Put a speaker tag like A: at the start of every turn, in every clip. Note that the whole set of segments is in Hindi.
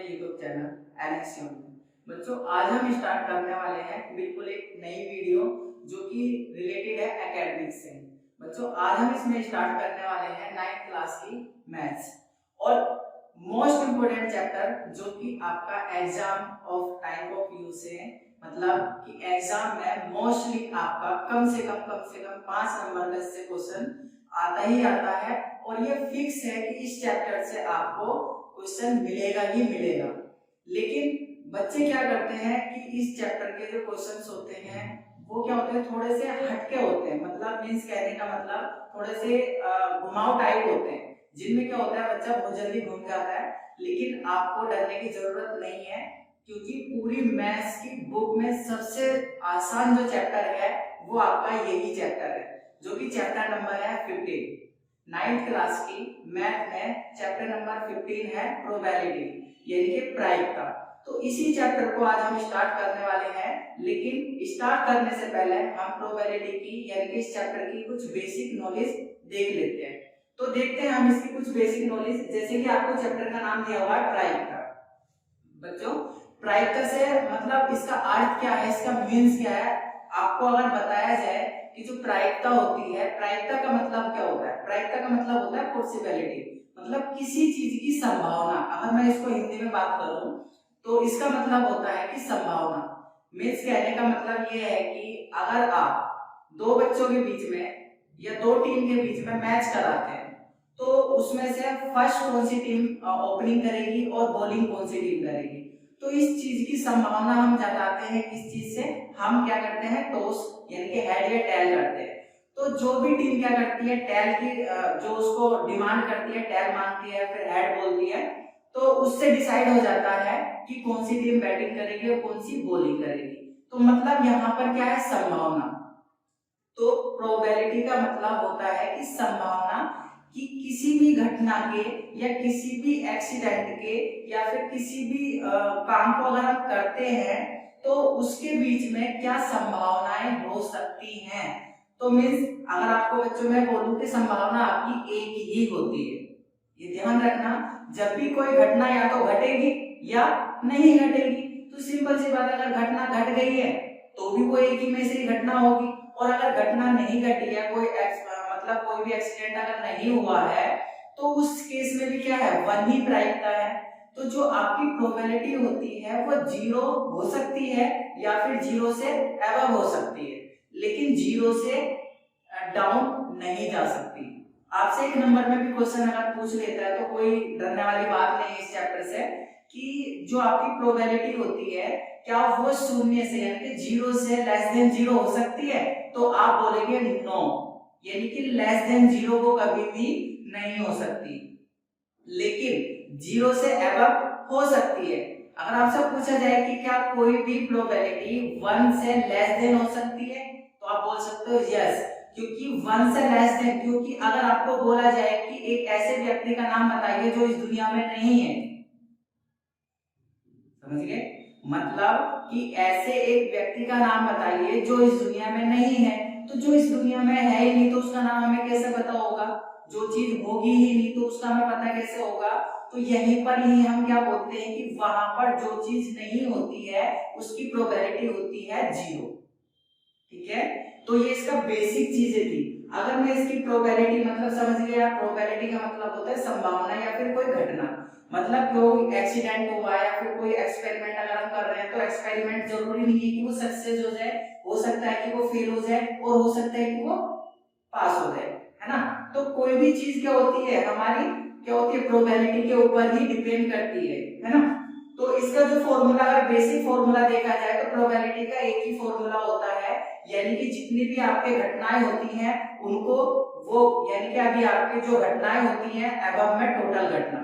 A: यूट्यूब चैनल एनएक्स में। बच्चों आज हम स्टार्ट करने वाले हैं बिल्कुल एक नई वीडियो जो कि रिलेटेड है एकेडमिक्स से। बच्चों आज हम इसमें स्टार्ट करने वाले हैं 9th क्लास की मैथ्स और मोस्ट इंपोर्टेंट चैप्टर जो कि आपका exam of type of you से मतलब कि एग्जाम में मोस्टली आपका कम से कम 5 नंबर का इससे क्वेश्चन आता ही आता है और ये फिक्स है कि इस चैप्टर से आपको क्वेश्चन मिलेगा ही मिलेगा। लेकिन बच्चे क्या करते हैं कि इस चैप्टर के जो क्वेश्चंस होते हैं वो क्या होते हैं, थोड़े से हटके होते हैं। मतलब मींस कहने का मतलब थोड़े से घुमाव टाइप होते हैं, जिनमें क्या होता है बच्चा बहुत जल्दी घूम जाता है। लेकिन आपको डरने की जरूरत नहीं है क्योंकि पूरी मैथ्स की बुक में सबसे आसान जो चैप्टर है वो आपका यही चैप्टर है, जो कि चैप्टर नंबर है 15। 9th क्लास की मैथ में चैप्टर नंबर 15 है प्रोबेबिलिटी यानी कि प्रायिकता। तो इसी चैप्टर को आज हम स्टार्ट करने वाले हैं, लेकिन स्टार्ट करने से पहले हम प्रोबेबिलिटी की यानी कि इस चैप्टर की कुछ बेसिक नॉलेज देख लेते हैं। तो देखते हैं हम इसकी कुछ बेसिक नॉलेज। जैसे कि आपको चैप्टर का नाम दिया हुआ है प्रायिकता। बच्चों प्रायिकता से मतलब इसका अर्थ क्या है, इसका मीन्स क्या है, आपको अगर बताया जाए कि जो प्रायिकता होती है, प्रायिकता का मतलब क्या होता है? प्रायिकता का मतलब होता है पॉसिबिलिटी, मतलब किसी चीज की संभावना। अगर मैं इसको हिंदी में बात करूं तो इसका मतलब होता है कि संभावना। मीन्स कहने का मतलब ये है कि अगर आप दो बच्चों के बीच में या दो टीम के बीच में मैच कराते हैं तो उसमें से फर्स्ट कौन सी टीम ओपनिंग करेगी और बॉलिंग कौन सी टीम करेगी, तो इस चीज की संभावना हम जताते हैं किस चीज से? हम क्या करते हैं, टॉस यानी कि हेड या टेल करते हैं। तो जो भी टीम क्या करती है, टेल की जो उसको डिमांड करती है, टेल मांगती है, फिर हेड बोलती है, तो उससे डिसाइड हो जाता है कि कौन सी टीम बैटिंग करेगी और कौन सी बॉलिंग करेगी। तो मतलब यहाँ पर क्या है, संभावना। तो प्रोबेबिलिटी का मतलब होता है कि संभावना कि किसी भी घटना के या किसी भी एक्सीडेंट के या फिर किसी भी काम को अगर हम करते हैं तो उसके बीच में क्या संभावनाएं हो सकती हैं। तो मीन्स अगर आपको बच्चों में बोलूं कि संभावना आपकी एक ही होती है, ये ध्यान रखना। जब भी कोई घटना या तो घटेगी या नहीं घटेगी, तो सिंपल सी बात है, अगर घटना घट गई है तो भी वो एक ही में से ही घटना होगी, और अगर घटना नहीं घटी है, मतलब कोई भी एक्सीडेंट अगर नहीं हुआ है तो उस केस में भी क्या है, वन ही प्रायिकता है। तो जो आपकी प्रोबेबिलिटी होती है वो 0 हो सकती है या फिर 0 से अबव हो सकती है, लेकिन 0 से डाउन नहीं जा सकती। आपसे एक नंबर में भी क्वेश्चन अगर पूछ लेता है तो कोई डरने वाली बात नहीं है इस चैप्टर से कि जो आपकी प्रोबेबिलिटी होती है क्या वो शून्य से यानी कि 0 से लेस देन 0 हो सकती है, तो आप बोलेंगे नो, यानी कि लेस देन 0 वो कभी भी नहीं हो सकती, लेकिन 0 से अबव हो सकती है। अगर आपसे पूछा जाए कि क्या कोई भी प्रोबेबिलिटी 1 से लेस देन हो सकती है, तो आप बोल सकते हो यस, क्योंकि 1 से लेस देन, क्योंकि अगर आपको बोला जाए कि एक ऐसे व्यक्ति का नाम बताइए जो इस दुनिया में नहीं है, समझ गए, मतलब कि ऐसे एक व्यक्ति का नाम बताइए जो इस दुनिया में नहीं है, तो जो इस दुनिया में है ही नहीं तो उसका नाम हमें कैसे पता होगा? जो चीज होगी ही नहीं तो उसका हमें पता कैसे होगा? तो यहीं पर ही हम क्या बोलते हैं कि वहां पर जो चीज नहीं होती है उसकी प्रोबेबिलिटी होती है 0। ठीक है, तो ये इसका बेसिक चीजें थी। अगर मैं इसकी प्रोबेबिलिटी मतलब समझ गया, प्रोबेबिलिटी का मतलब होता है संभावना या फिर कोई घटना, मतलब कोई एक्सीडेंट हुआ या फिर कोई एक्सपेरिमेंट अगर हम कर रहे हैं तो एक्सपेरिमेंट जरूरी नहीं है कि वो सक्सेस हो जाए, हो सकता है कि वो फेल हो जाए और हो सकता है कि वो पास हो जाए, है ना। तो कोई भी चीज क्या होती है, हमारी क्या होती है, प्रोबेबिलिटी के ऊपर ही डिपेंड करती है ना। तो इसका जो फॉर्मूला, अगर बेसिक फॉर्मूला देखा जाए तो प्रोबेबिलिटी का एक ही फॉर्मूला होता है, यानी कि जितनी भी आपके घटनाएं होती हैं उनको वो, यानी कि अभी आपके जो घटनाएं होती हैं अबव में टोटल घटना,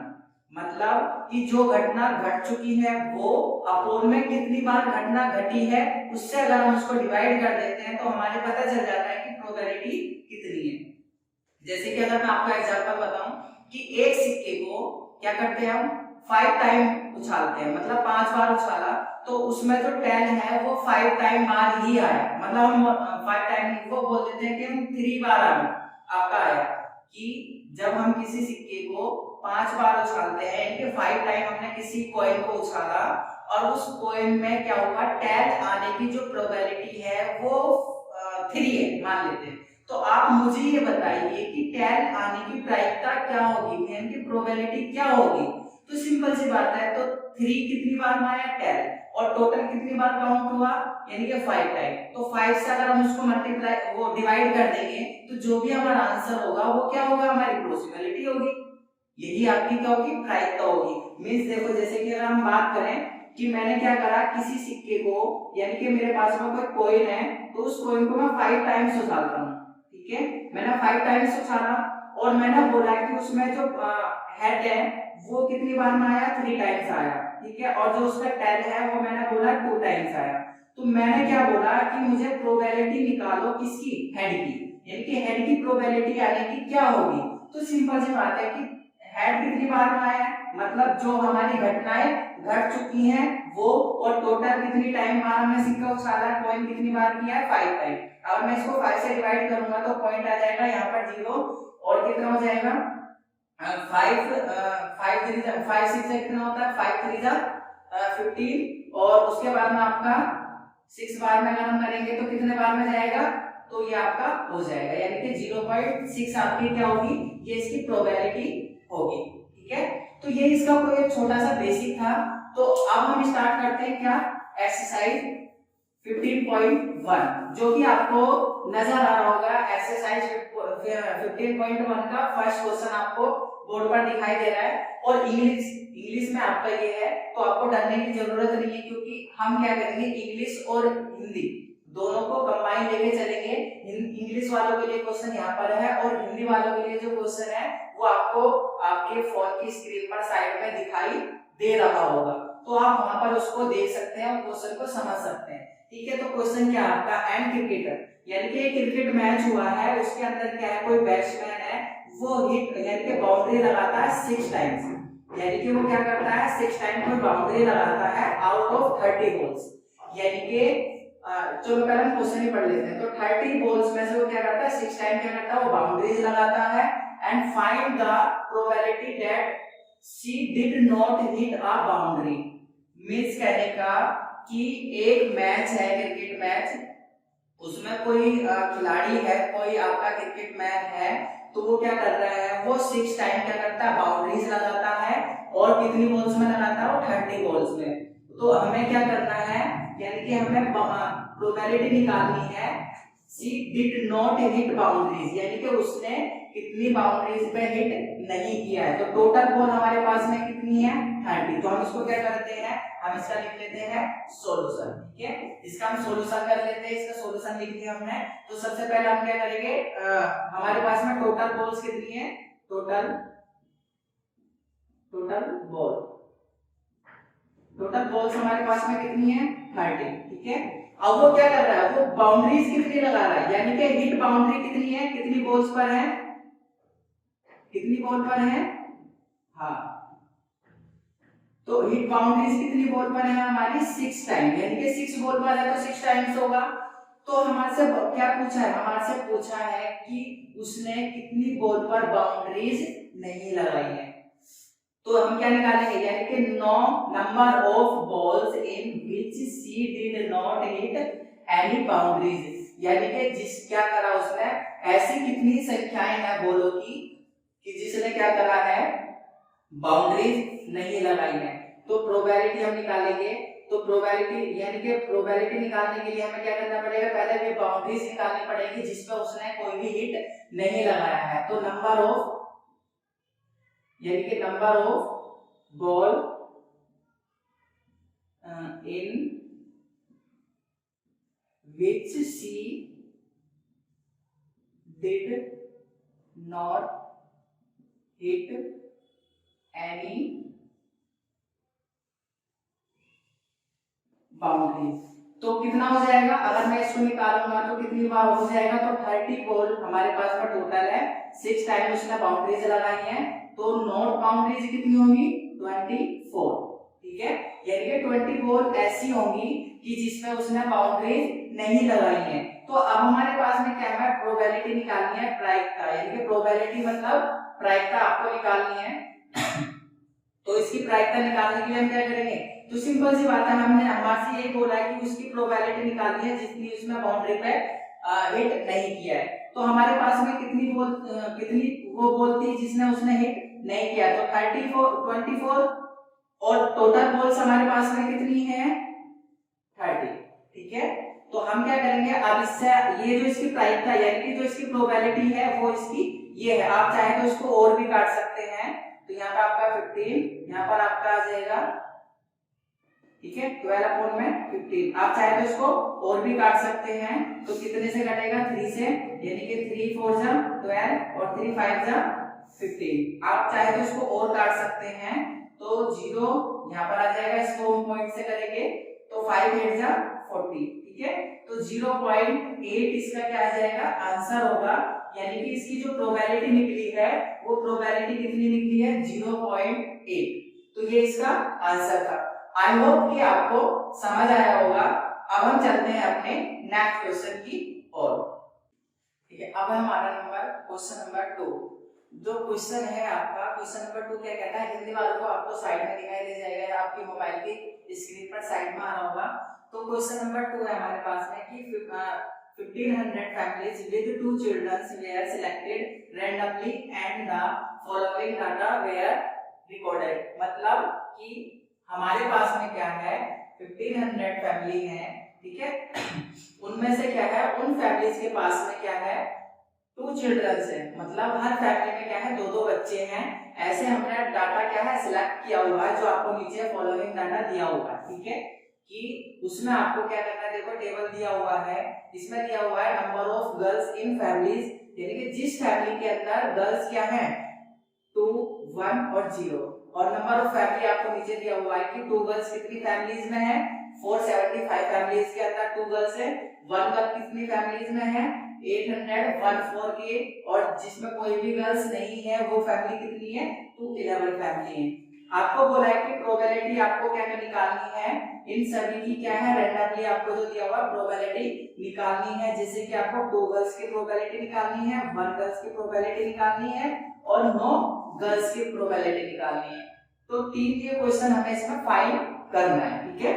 A: मतलब कि जो घटना घट चुकी है वो अपोन में कितनी बार घटना घटी है उससे अगर हम उसको डिवाइड कर देते हैं तो हमारे पता चल जाता है कि प्रोबेबिलिटी कितनी है। जैसे कि अगर मैं आपको एग्जांपल बताऊं कि एक सिक्के को क्या करते हैं हम 5 टाइम उछालते हैं, मतलब 5 बार उछाला तो उसमें जो 10 है वो 5 टाइम बार ही आया, मतलब हम 5 टाइम वो बोल देते हैं कि हम 3 बार आया आपका आया। कि जब हम किसी सिक्के को 5 बार उछालते हैं, यानी कि 5 टाइम हमने किसी कॉइन को उछाला और उस कॉइन में क्या होगा, टेल आने की जो प्रोबेबिलिटी है वो 3 है मान लेते हैं। तो आप मुझे ये बताइए कि टेल आने की प्रायिकता क्या होगी, यानी कि प्रोबेबिलिटी क्या होगी। तो सिंपल सी बात है, तो 3 कितनी बार में आया, टेल, और टोटल कितनी बार काउंट हुआ, यानी कि 5 टाइम। तो 5 से अगर हम उसको मल्टीप्लाई वो डिवाइड कर देंगे तो जो भी हमारा आंसर होगा वो क्या होगा, हमारी प्रोबेबिलिटी होगी। यही आपकी क्या होगी, प्रायिकता होगी। मींस देखो, जैसे कि अगर हम बात करें कि मैंने क्या करा, किसी सिक्के को, यानी कि मेरे पास में कोई कॉइन है, तो उस कॉइन को मैं 5 टाइम्स उछालता हूँ, ठीक है, मैंने 5 टाइम्स उछाला और मैंने बोला कि उसमें जो हेड है वो कितनी बार में आया, 3 टाइम्स आया, ठीक है, और जो उसका टेल है वो मैंने बोला 2 टाइम्स आया। तो मैंने क्या बोला कि मुझे प्रोबेबिलिटी निकालो किसकी, हेड की, यानी कि हेड की प्रोबेबिलिटी आने की क्या होगी। तो सिंपल सी बात है कि हेड कितनी बार में आया है, मतलब जो हमारी घटनाएं घट चुकी हैं वो, और टोटल कितनी टाइम बार हमने सिक्का उछाला, कॉइन कितनी बार किया है, 5 टाइम। अगर मैं इसको 5 से डिवाइड करूंगा तो पॉइंट आ जाएगा यहाँ पर 0, और कितना हो जाएगा 5 6 कितना होता है, 5 3 जा 15, और उसके बाद में आपका 6 बार में अगर हम करेंगे तो कितने बार में जाएगा, तो ये आपका हो जाएगा, यानी कि 0.6 आपकी क्या होगी, ये इसकी प्रोबेबिलिटी होगी, ठीक है। तो ये इसका कोई छोटा सा बेसिक था। तो अब हम स्टार्ट करते हैं क्या, एक्सरसाइज 15.1, जो कि आपको नजर आ रहा होगा। एक्सरसाइज 15.1 का फर्स्ट क्वेश्चन आपको बोर्ड पर दिखाई दे रहा है, और इंग्लिश में आपका ये है, तो आपको डरने की जरूरत नहीं है, क्योंकि हम क्या करेंगे, इंग्लिश और हिंदी दोनों को कंबाइन लेके चलेंगे। इंग्लिश वालों के लिए क्वेश्चन यहाँ पर है, और हिंदी वालों के लिए जो क्वेश्चन है वो आपको आपके फोन की स्क्रीन पर साइड में दिखाई दे रहा होगा, तो आप वहां पर उसको देख सकते हैं और क्वेश्चन को समझ सकते हैं, ठीक है। तो क्वेश्चन क्या है आपका, एंड क्रिकेटर, यानी कि एक क्रिकेट मैच हुआ है, उसके अंदर क्या है, कोई बैट्समैन है, वो हिट यानी कि बाउंड्री लगाता है 6 टाइम्स, यानी कि वो क्या करता है, 6 टाइम कोई बाउंड्री लगाता है आउट ऑफ 30 बॉल्स, यानी कि चलो पहले हम क्वेश्चन ही पढ़ लेते हैं। तो 30 बॉल्स में से वो क्या करता है, 6 टाइम क्या करता है, वो बाउंड्रीज लगाता है, and find the probability that she did not hit a boundary. Means कहने का कि एक मैच है, क्रिकेट मैच, उसमें कोई खिलाड़ी है, कोई आपका क्रिकेट मैन है, तो वो क्या कर रहा है, वो 6 टाइम क्या करता है, बाउंड्रीज लगाता है, और कितनी बॉल्स में लगाता है, वो 30 बॉल्स में। तो हमें क्या करना है, यानी कि हमें प्रोबेबिलिटी निकालनी है, she did not hit boundaries, यानी कि उसने कितनी बाउंड्रीज पे हिट नहीं किया है। तो टोटल बॉल हमारे पास में कितनी है, 30। तो हम इसको क्या करते हैं, हम इसका लिख लेते हैं सॉल्यूशन, ठीक है, इसका हम सॉल्यूशन कर लेते हैं। इसका सॉल्यूशन लिख दिया हमने, तो सबसे पहले हम क्या करेंगे, हमारे पास में टोटल बॉल्स कितनी है, टोटल बॉल्स हमारे पास में कितनी है, 30, ठीक है। अब वो क्या कर रहा है, वो बाउंड्रीज कितनी लगा रहा है, यानी कि हिट बाउंड्री कितनी है, कितनी बॉल्स पर है, कितनी बॉल पर है, हाँ, तो हिट बाउंड्रीज कितनी बॉल पर है हमारी, 6 टाइम, यानी कि 6 बॉल पर है तो 6 टाइम्स होगा। तो हमारे से क्या पूछा है, हमारे से पूछा है कि उसने कितनी बॉल पर बाउंड्रीज नहीं लगाई है। तो हम क्या निकालेंगे, यानी कि number of balls in which she did not hit any boundaries, यानी कि जिस क्या करा उसने, ऐसी कितनी संख्याएं हैं बॉलों की कि जिसने क्या करा है, बाउंड्रीज नहीं लगाई है। तो प्रोबेबिलिटी हम निकालेंगे, तो प्रोबेबिलिटी यानी कि प्रोबेबिलिटी निकालने के लिए हमें क्या करना पड़ेगा, पहले ये बाउंड्रीज निकालनी पड़ेगी जिस पर उसने कोई भी हिट नहीं लगाया है। तो नंबर ऑफ, यानी कि number of ball in which she did not hit any boundaries. तो कितना हो जाएगा, अगर मैं इसको निकालूंगा तो कितनी बार हो जाएगा, तो 30 बॉल हमारे पास में टोटल है, 6 टाइम उसने बाउंड्रीज लगाई है, तो नॉट बाउंड्रीज कितनी होगी, 24, ठीक है, यानी कि 20 बॉल ऐसी होंगी कि जिसमें उसने बाउंड्री नहीं लगाई है। तो अब हमारे पास में क्या है, प्रोबेबिलिटी निकालनी है, प्रायिकता, यानी कि प्रोबेबिलिटी मतलब प्रायिकता आपको निकालनी है। तो इसकी प्रायिकता निकालने के लिए हम क्या करेंगे, तो सिंपल सी बात है, हमने हमारे यही बोला है कि उसकी प्रोबेबिलिटी निकालनी है जितनी उसने बाउंड्री पे हिट नहीं किया है। तो हमारे पास में कितनी वो बॉल थी जिसने उसने हिट नहीं किया, तो 24 और टोटल बॉल्स हमारे पास में कितनी है 30, ठीक है। तो हम क्या करेंगे, अब इससे ये जो इसकी प्रायिकता यानी कि जो इसकी प्रोबेबिलिटी है वो इसकी ये है, आप चाहे तो इसको और भी काट सकते हैं। तो यहाँ पर आपका 15, यहाँ पर आपका आ जाएगा, ठीक है, 12 अपॉन में 15। आप चाहे तो इसको और भी काट सकते हैं, तो कितने से कटेगा, 3 से, यानी कि 3 4 जा 12 और 3 5 जा 15। आप चाहे तो इसको और काट सकते हैं, तो 0 यहाँ पर आ जाएगा, इसको हम पॉइंट से करेंगे तो 5 8 जा 40, ठीक है। तो 0.8 इसका क्या आ जाएगा, आंसर होगा, यानी कि इसकी जो प्रोबेबिलिटी निकली है वो प्रोबेबिलिटी कितनी निकली है, 0.8। तो ये इसका आंसर था। आई होप कि आपको समझ आया होगा। अब हम चलते हैं अपने नेक्स्ट क्वेश्चन की ओर, ठीक है। अब हमारा क्वेश्चन नंबर 2, जो क्वेश्चन है आपका क्वेश्चन नंबर 2 क्या कहता है, हिंदी वालों को आपको साइड में दिखाई दे जाएगा, आपकी मोबाइल की स्क्रीन पर साइड में आ रहा होगा। तो क्वेश्चन नंबर 2 है हमारे पास में कि 1500 families with 2 children were selected randomly and the following data were recorded। मतलब कि हमारे पास में क्या है, 1500 फैमिली है, ठीक है। उनमें से क्या है, उन फैमिलीज के पास में क्या है, 2 चिल्ड्रंस है, मतलब हर फैमिली में क्या है, 2 बच्चे हैं। ऐसे हमने डाटा क्या है सिलेक्ट किया हुआ है, जो आपको नीचे फॉलोइंग डाटा दिया हुआ है, ठीक है, कि उसमें आपको क्या करना है, देखो टेबल दिया हुआ है, इसमें दिया हुआ है number of girls in families, यानी कि जिस फैमिली के अंदर गर्ल्स क्या है 2 1 और 0, और नंबर ऑफ फैमिली आपको नीचे दिया हुआ है कि 2 गर्ल्स कितनी फैमिलीज में है, 475 फैमिलीज के अंदर 2 गर्ल्स है, 1 गर्ल कितनी फैमिलीज में है, 814 के, और जिसमें कोई भी गर्ल्स नहीं है वो फैमिली कितनी है, 211 फैमिली है। आपको बोला है कि प्रोबेबिलिटी आपको क्या निकालनी है, इन सभी की क्या है, रैंडमली आपको जो दिया हुआ प्रोबेबिलिटी निकालनी है, जैसे कि आपको 2 गर्ल्स की प्रोबेबिलिटी निकालनी है, 1 गर्ल्स की प्रोबेबिलिटी निकालनी है और 9 गर्ल्स की प्रोबेबिलिटी निकालनी है। तो 3 ये क्वेश्चन हमें इसमें फाइंड करना है, ठीक है।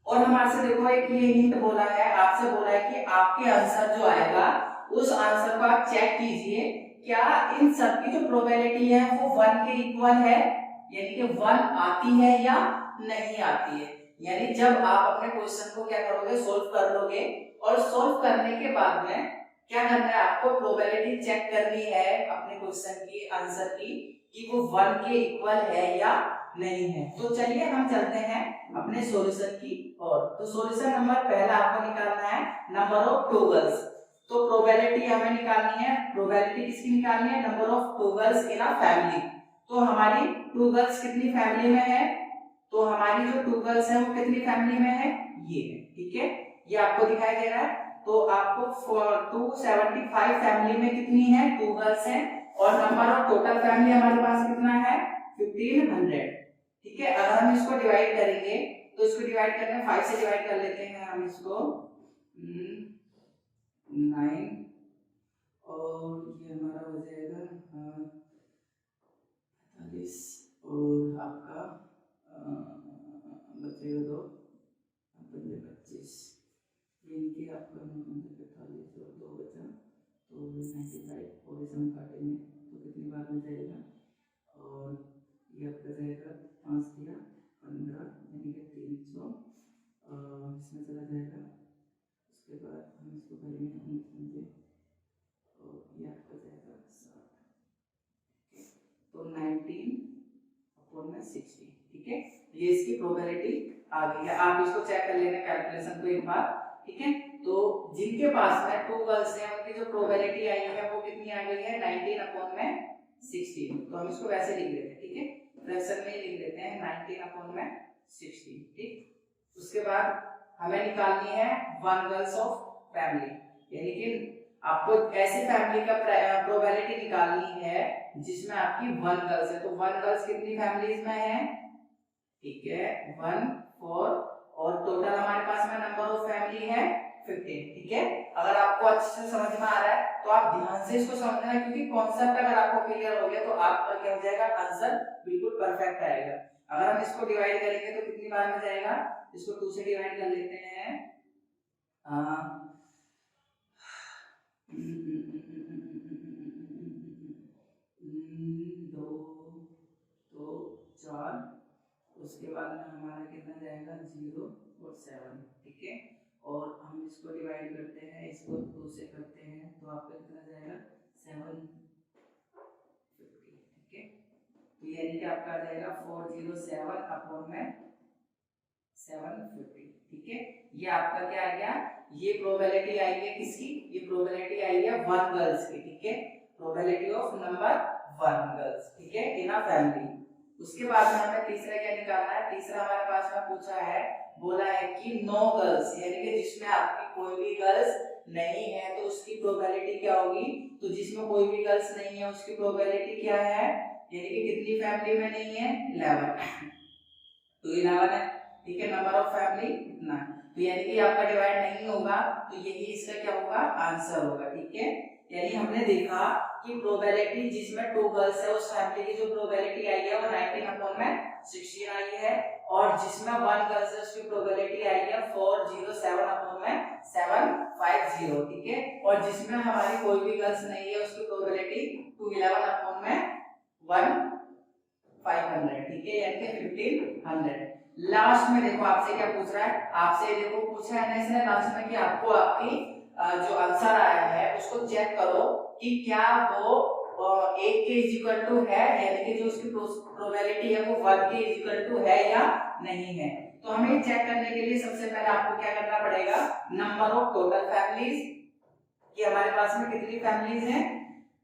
A: और हमारे से देखो एक ये हिंट बोला है, आपसे बोला है कि आपके आंसर जो आएगा उस आंसर को आप चेक कीजिए, क्या इन सब की जो प्रोबेबिलिटी है वो 1 के इक्वल है, यानी कि 1 आती है या नहीं आती है। यानी जब आप अपने क्वेश्चन को क्या करोगे, सोल्व कर लोगे, और सोल्व करने के बाद में क्या करना है, आपको प्रोबेबिलिटी चेक करनी है अपने क्वेश्चन की आंसर की, कि वो 1 के इक्वल है या नहीं है। तो चलिए हम चलते हैं अपने सॉल्यूशन की ओर। तो सॉल्यूशन नंबर पहला आपको निकालना है नंबर ऑफ 2 गर्ल्स। तो प्रोबेबिलिटी हमें निकालनी है, प्रोबेबिलिटी किसकी निकालनी है, number of 2 girls in a family. तो हमारी 2 गर्ल्स कितनी फैमिली में है, तो हमारी जो 2 गर्ल्स है वो कितनी फैमिली में है, ये है, ठीक है, ये आपको दिखाई दे रहा है। तो आपको 275 फैमिली में कितनी है, 2 गर्ल्स हैं, और नंबर ऑफ टोटल फैमिली हमारे पास कितना है 1500, ठीक है। अगर हम इसको डिवाइड करेंगे तो इसको डिवाइड करने 5 से डिवाइड कर लेते हैं हम इसको, 9, और ये हमारा हो जाएगा 45, और आपका बचेगा 2 25, इनके आपका 45 और 2 बचा, तो 95, और इसे हम काटेंगे तो कितनी बार में जाएगा, और ये आपका जाएगा 5 दिया 15, यानी कि 300, इसमें चला जाएगा। उसके बाद हम इसको करेंगे, और ये आपका जाएगा 7, तो 19/60, ठीक है। ये इसकी प्रोबेबिलिटी आ गई है, आप इसको चेक कर लेना कैलकुलेशन को एक बार, ठीक है। तो जिनके पास में 2 गर्ल्स हैं उनकी जो प्रोबेबिलिटी आई है वो कितनी आ गई है 19/60। तो हम इसको वैसे लिख देते हैं, ठीक है, फ्रैक्शन में लिख देते हैं 19/60, ठीक। उसके बाद हमें निकालनी है 1 गर्ल्स ऑफ फैमिली, यानी कि आपको ऐसी फैमिली का प्रोबेबिलिटी निकालनी है जिसमें आपकी 1 गर्ल्स है। तो 1 गर्ल्स कितनी फैमिलीज में है, ठीक है, 1 4 और टोटल हमारे पास में नंबर ऑफ फैमिली है 15। ठीक है, अगर आपको अच्छे से समझ में आ रहा है तो आप ध्यान से इसको समझना, क्योंकि कॉन्सेप्ट अगर आपको क्लियर हो गया तो आपका क्या हो जाएगा, आंसर बिल्कुल परफेक्ट आएगा। अगर हम इसको डिवाइड करेंगे तो कितनी बार में जाएगा, इसको 2 से डिवाइड कर लेते हैं। 2 2 4, उसके बाद में हमारा कितना जाएगा 0 और 7। ठीक है, और हम इसको डिवाइड करते हैं, इसको 2 से करते हैं तो आपका कितना जाएगा 750। ठीक है, तो यानी कि आपका आ जाएगा 407 अपॉन में 750। ठीक है, ये आपका क्या आ गया, ये प्रोबेबिलिटी आई है किसकी, ये प्रोबेबिलिटी आई है 1 गर्ल्स की। ठीक है, प्रोबेबिलिटी ऑफ नंबर 1 गर्ल्स। ठीक है, इन अ फैमिली। उसके बाद में हमें तीसरा क्या निकालना है, तीसरा हमारे पास में पूछा है, बोला है कि 9 गर्ल्स, यानी कि जिसमें आपकी कोई भी गर्ल्स नहीं है तो उसकी प्रोबेबिलिटी क्या होगी, तो जिसमें कोई भी गर्ल्स नहीं है उसकी प्रोबेबिलिटी क्या है, यानी कि कितनी फैमिली में नहीं है 11, तो 11 है। ठीक है, नंबर ऑफ फैमिली इतना, तो यानी कि आपका डिवाइड नहीं होगा, तो यही इसका क्या होगा, आंसर होगा। ठीक है, यानी हमने देखा कि प्रोबेबिलिटी जिसमें 2 गर्ल्स है उस फैमिली की जो प्रोबेबिलिटी आई है वो 19 अपॉन में 16 आई है, और जिसमें 1 गर्ल्स है उसकी प्रोबेबिलिटी आई है 407 अपॉन में 750। ठीक है, और जिसमें हमारी कोई भी गर्ल्स नहीं है उसकी प्रोबेबिलिटी 211 अपॉन में 1500। ठीक है, यानी कि 1500। लास्ट में देखो आपसे क्या पूछ रहा है, आपसे देखो पूछा है ना इसने लास्ट में कि आपको आपकी जो आंसर आया है उसको चेक करो कि क्या वो 1 के इक्वल टू है, यानी कि जो उसकी प्रोबेबिलिटी है वो 1 के इक्वल टू है या नहीं है। तो हमें चेक करने के लिए सबसे पहले आपको क्या करना पड़ेगा, नंबर ऑफ टोटल फैमिलीज, कि हमारे पास में कितनी फैमिलीज हैं,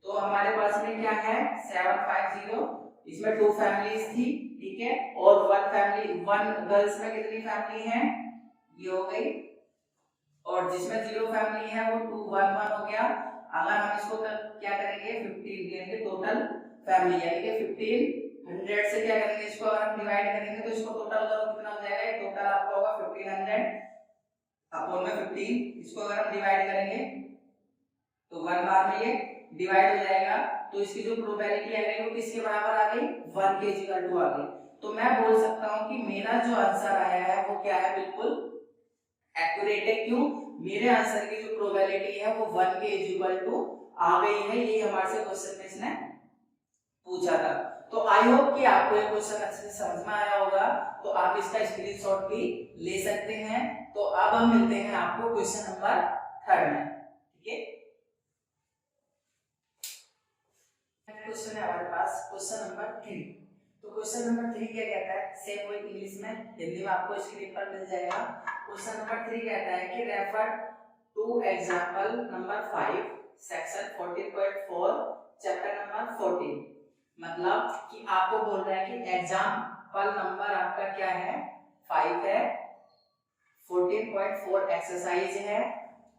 A: तो हमारे पास में क्या है 750, इसमें 2 फैमिलीज थी। ठीक है, और 1 फैमिली 1 गर्ल्स में कितनी फैमिली है, ये हो गई, और जिसमें 0 फैमिली है वो 211 हो गया। अगर हम इसको क्या करेंगे 15, यानी कि टोटल फैमिली, यानी कि 1500 से क्या करेंगे इसको, अगर हम डिवाइड करेंगे तो इसको टोटल करो कितना हो जाएगा, टोटल आपका होगा 1500 अपॉन में 15, इसको अगर हम डिवाइड करेंगे तो 1 बार में ये डिवाइड हो जाएगा, तो इसकी जो प्रोबेबिलिटी आ गई वो किसके बराबर आ गई, 1 के इक्वल टू आ गई। तो मैं बोल सकता हूं कि मेरा जो आंसर आया है वो क्या है, बिल्कुल एक्यूरेट है। क्यों, मेरे आंसर की जो प्रोबेबिलिटी है वो 1 के इक्वल टू आ गई है, ये हमारे से क्वेश्चन में इसने पूछा था। तो आई होप कि आपको ये क्वेश्चन अच्छे से समझ में आया होगा, तो आप इसका स्क्रीनशॉट भी ले सकते हैं। तो अब हम मिलते हैं आपको क्वेश्चन नंबर 3 में। ठीक है, क्वेश्चन है हमारे पास क्वेश्चन नंबर 3। तो क्वेश्चन नंबर 3 क्या कहता है, सेम वही इंग्लिश में, हिंदी में आपको स्क्रीन पर मिल जाएगा। क्वेश्चन नंबर 3 कहता है कि refer two example number 5 section 14.4 chapter number 14। मतलब कि आपको बोल रहा है कि एग्जांपल नंबर आपका क्या है 5 है, 14.4 एक्सरसाइज है,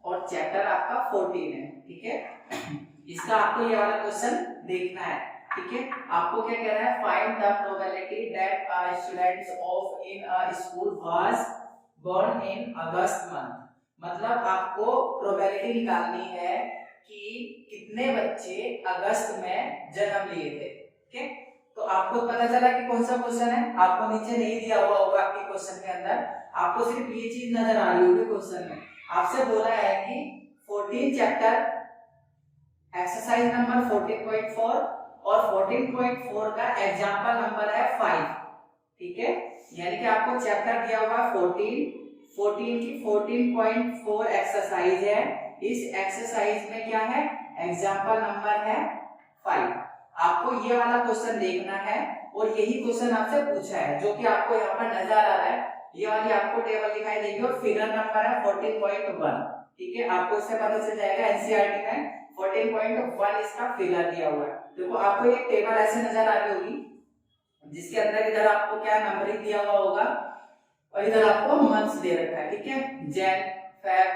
A: और चैप्टर आपका 14 है। ठीक है, इसका आपको ये वाला क्वेश्चन देखना है। ठीक है, आपको क्या कह रहा है, find the probability that students of in a school was born in August month. मतलब आपको प्रोबेबिलिटी निकालनी है कि कितने बच्चे अगस्त में जन्म लिए थे। ठीक है, तो आपको पता चला कि कौन सा क्वेश्चन है, आपको नीचे नहीं दिया हुआ होगा आपके क्वेश्चन के अंदर, आपको सिर्फ ये चीज नजर आ रही होगी क्वेश्चन में। आपसे बोला है कि 14 चैप्टर एक्सरसाइज नंबर 14.4 और 14.4 का एग्जांपल नंबर है 5। ठीक है, यानी कि आपको चैप्टर दिया हुआ 14 की 14.4 एक्सरसाइज है, इस एक्सरसाइज में क्या है, एग्जांपल नंबर है 5। आपको ये वाला क्वेश्चन देखना है, और यही क्वेश्चन आपसे पूछा है जो कि आपको यहाँ पर नजर आ रहा है, ये वाली आपको टेबल दिखाई देगी, और फिगर नंबर है 14.1। ठीक है, आपको इससे पता चल जाएगा एनसीईआरटी में 14.1 इसका फिगर दिया हुआ है। देखो आपको ये टेबल ऐसे नजर आ रही होगी, जिसके अंदर इधर आपको क्या नंबरिंग दिया हुआ होगा, और इधर आपको मंथ्स दे रखा है। ठीक है, जैन, फेब,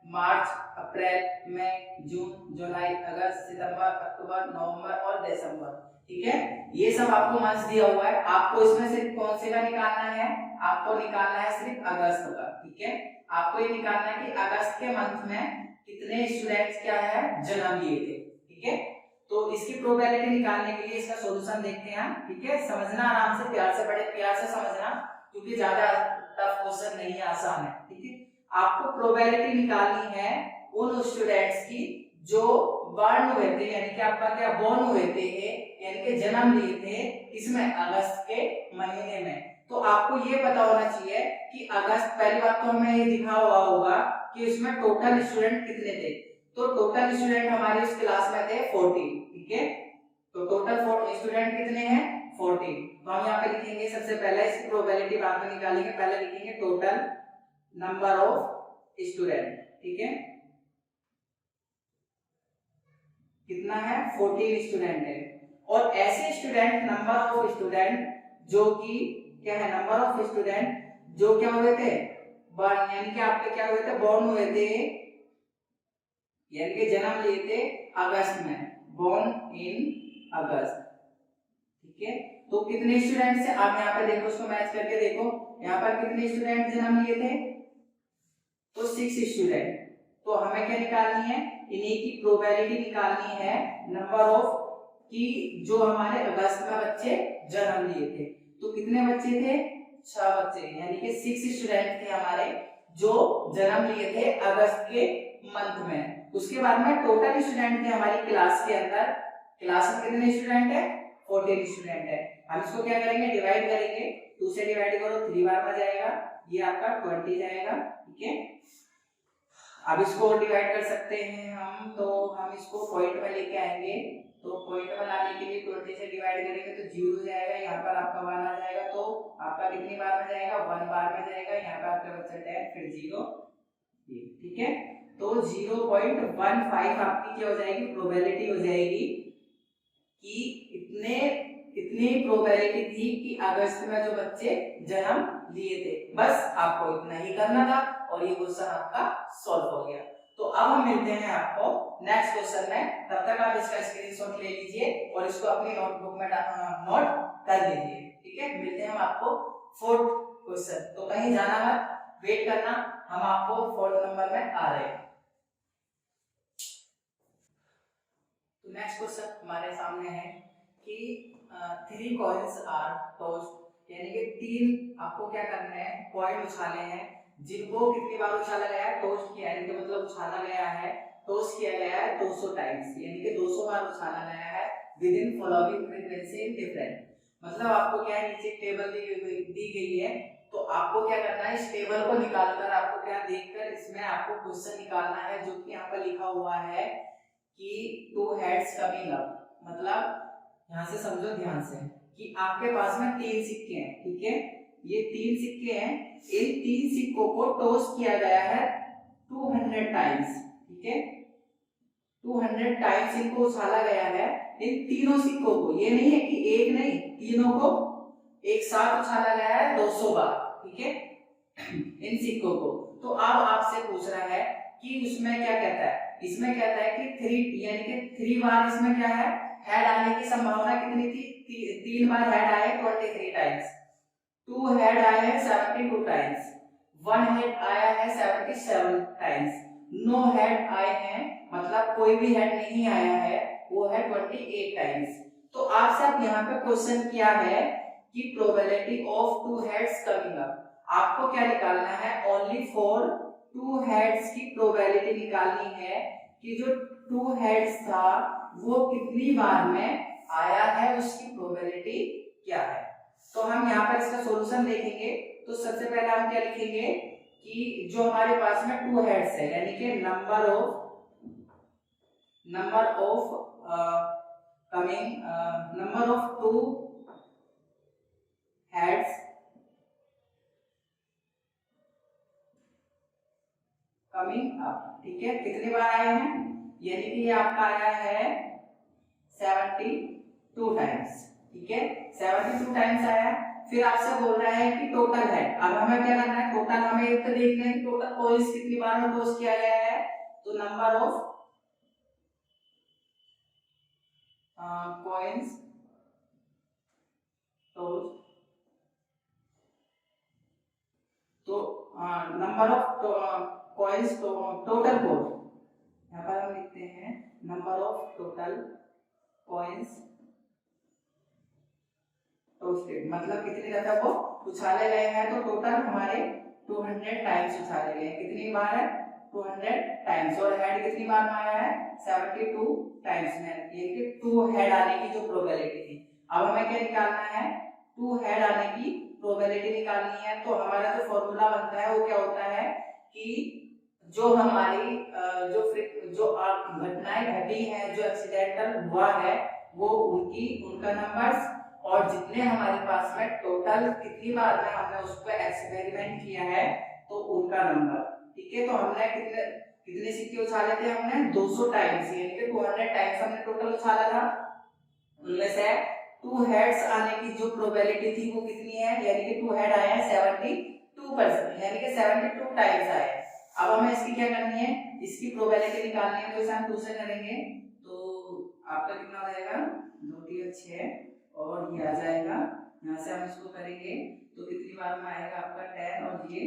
A: मार्च, अप्रैल, मई, जून, जुलाई, अगस्त, सितंबर, अक्टूबर, नवंबर और दिसंबर। ठीक है, ये सब आपको मंथ्स दिया हुआ है। आपको इसमें से कौन से का निकालना है, आपको निकालना है सिर्फ अगस्त का, ठीक है। आपको ये निकालना है कि अगस्त के मंथ में कितने स्टूडेंट्स क्या है जन्म लिए थे, ठीक है। तो इसकी प्रोबेबिलिटी निकालने के लिए इसका सॉल्यूशन देखते हैं, ठीक है। समझना आराम से, प्यार से पढ़े, प्यार से समझना, क्योंकि ज्यादा टफ क्वेश्चन नहीं है, आसान है, ठीक है। आपको प्रोबेबिलिटी निकालनी है उन स्टूडेंट्स की जो बर्न हुए थे, यानी कि आपका क्या बोर्न हुए थे, यानी कि जन्म लिए थे इसमें अगस्त के महीने में। तो आपको ये पता होना चाहिए कि अगस्त, पहली बात तो हमें ये दिखा हुआ होगा कि इसमें टोटल स्टूडेंट कितने थे। तो टोटल स्टूडेंट हमारे इस क्लास में थे 14, ठीक है। तो टोटल स्टूडेंट कितने हैं 14। तो हम यहाँ पे लिखेंगे सबसे पहले, इसकी प्रोबेबिलिटी बाद में निकालेंगे, पहले लिखेंगे टोटल नंबर ऑफ स्टूडेंट, ठीक है। कितना है 14 स्टूडेंट है। और ऐसे स्टूडेंट, नंबर ऑफ स्टूडेंट जो कि क्या है, नंबर ऑफ स्टूडेंट जो क्या हुए थे बर्न, यानी कि आपके क्या हुए थे बोर्न हुए थे, यानी कि जन्म लिए थे अगस्त में, बोर्न इन अगस्त, ठीक है। तो कितने स्टूडेंट से आप यहाँ पे देखो, उसको मैच करके देखो, यहाँ पर कितने स्टूडेंट जन्म लिए थे, तो 6 स्टूडेंट। तो हमें क्या निकालनी है, इन्हीं की प्रोबेबिलिटी निकालनी है नंबर ऑफ कि जो हमारे अगस्त में बच्चे जन्म लिए थे। तो कितने बच्चे थे 6 बच्चे, यानी कि 6 स्टूडेंट थे हमारे जो जन्म लिए थे अगस्त के मंथ में। उसके बाद में टोटल स्टूडेंट थे हमारी क्लास के अंदर, क्लास में कितने स्टूडेंट है 14 स्टूडेंट है। हम इसको क्या करेंगे, डिवाइड करेंगे, 2 से डिवाइड करो 3 बार में जाएगा, ये आपका 20 जाएगा, ठीक है। अब इसको डिवाइड कर सकते हैं हम, तो हम इसको पॉइंट में लेके आएंगे, तो पॉइंट में लाने के लिए 20 से डिवाइड करेंगे तो 0 जाएगा, यहाँ पर आपका 1 आ जाएगा, तो आपका कितनी बार में जाएगा 1 बार में जाएगा, यहाँ पर आपका बच्चा 10 फिर 0, ठीक है। तो 0.15 आपकी क्या हो जाएगी, प्रोबेबिलिटी हो जाएगी कि इतनी प्रोबेबिलिटी थी कि अगस्त में जो बच्चे जन्म लिए थे। बस आपको इतना ही करना था और ये क्वेश्चन आपका सॉल्व हो गया। तो अब हम मिलते हैं आपको नेक्स्ट क्वेश्चन में, तब तक आप इसका स्क्रीनशॉट ले लीजिए और इसको अपनी नोटबुक में नोट कर लीजिए, ठीक है। मिलते हैं हम आपको फोर्थ क्वेश्चन, तो कहीं जाना मत, वेट करना, हम आपको फोर्थ नंबर में आ रहे हैं। तो नेक्स्ट क्वेश्चन हमारे सामने है कि 3 कॉइन्स आर टॉस्ड, यानी कि 3 आपको क्या करना है, कॉइन उछाले हैं, जिनको कितनी बार उछाला गया है, टॉस्ट किया है, यानी कि मतलब उछाला गया है, टॉस्ट किया गया है 200 टाइम्स, यानी कि 200 बार उछाला गया है with in following frequency in different. मतलब आपको क्या है, नीचे टेबल दी गई है, तो आपको क्या करना है, इस टेबल को निकालकर आपको क्या देखकर इसमें आपको क्वेश्चन निकालना है, जो कि यहाँ पर लिखा हुआ है कि 2 हेड्स कमिंग अप। मतलब यहाँ से समझो ध्यान से कि आपके पास में 3 सिक्के हैं, ठीक है। ये 3 सिक्के हैं, इन 3 सिक्कों को टॉस किया गया है 200 टाइम्स, ठीक है। 200 टाइम्स इनको उछाला गया है, इन तीनों सिक्कों को, ये नहीं है कि एक नहीं, तीनों को एक साथ उछाला गया है 200 बार, ठीक है, इन सिक्कों को। तो अब आपसे पूछ रहा है कि उसमें क्या कहता है, इसमें कहता है कि 3, यानी कि 3 बार इसमें क्या है, हेड आने की संभावना कितनी थी, 3 बार हेड आए 23 टाइम्स, 2 हेड आए हैं 72 टाइम्स, 1 हेड आया है 77 टाइम्स, नो हेड आए हैं, मतलब कोई भी हेड नहीं आया है, वो है 28 टाइम्स। तो आपसे अब यहाँ पे क्वेश्चन किया है कि probability of 2 heads coming up, आपको क्या निकालना है, ओनली फॉर 2 हेड्स की प्रोबेबिलिटी निकालनी है कि जो 2 हेड्स था वो कितनी बार में आया है, उसकी प्रोबेबिलिटी क्या है। तो हम यहाँ पर इसका सॉल्यूशन देखेंगे, तो सबसे पहले हम क्या लिखेंगे कि जो हमारे पास में 2 हेड्स है, यानी कि number of 2 heads coming up, ठीक है। कितनी बार आए हैं, यानी कि ये आपका आया है 72 टाइम्स, ठीक है, 72 टाइम्स आया। फिर आपसे बोल रहा है कि टोटल है, अब हमें क्या करना है, टोटल हमें ये तो देखना है कि टोटल कॉइंस कितनी बार में टॉस किया गया है, तो नंबर ऑफ कॉइंस टॉस तो number of coins total code, यहाँ पर हम लिखते हैं number of total coins toasted, मतलब कितनी दफा वो उछाले गए हैं, तो टोटल हमारे 200 टाइम्स उछाले गए हैं। कितनी बार है? 200 टाइम्स। और हेड कितनी बार में आया है? 72 टाइम्स में। ये कि 2 हेड आने की जो प्रोबेबिलिटी थी, अब हमें क्या निकालना है? 2 हेड आने की प्रोबेबिलिटी निकालनी है। तो हमारा जो फॉर्मूला बनता है वो क्या होता है कि जो हमारी जो घटनाएं घटी हैं, जो एक्सीडेंटल हुआ है, वो उनका नंबर्स, और जितने हमारे पास में टोटल कितनी बार में हमने उस पर एक्सपेरिमेंट किया है तो उनका नंबर। ठीक है, तो हमने कितने सिक्के उछाले थे? हमने 200 टाइम्स, यानी कि 200 टाइम्स हमने टोटल उछाला था। उनमें से 2 हेड्स आने की जो प्रोबेबिलिटी थी वो कितनी है? यानी कि 2 हेड आए हैं 72%, यानी कि 72 टाइम्स आए। अब हमें इसकी क्या करनी है? इसकी प्रोबेबिलिटी निकालनी है। तो इसे हम 2 से करेंगे तो आपका कितना हो जाएगा? 2 3 6, और ये आ जाएगा, यहाँ से हम इसको करेंगे तो कितनी बार में आएगा आपका 10, और ये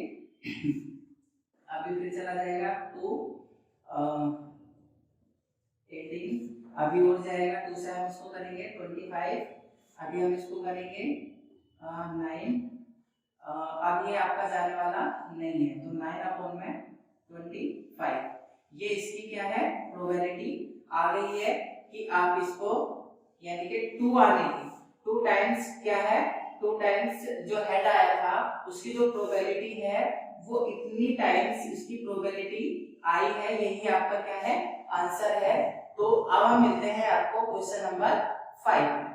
A: अभी फिर चला जाएगा 2 18, अभी और जाएगा 2 से हम इसको करेंगे 25, अभी हम इसको करेंगे 9, अब ये आपका जाने वाला नहीं है, तो 9/25, ये इसकी क्या है? प्रोबेबिलिटी आ गई है कि आप इसको, यानी कि 2 आने की, 2 टाइम्स क्या है? 2 टाइम्स जो हेड आया था उसकी जो प्रोबेबिलिटी है वो इतनी टाइम्स इसकी प्रोबेबिलिटी आई है। यही आपका क्या है? आंसर है। तो अब हम मिलते हैं आपको क्वेश्चन नंबर 5।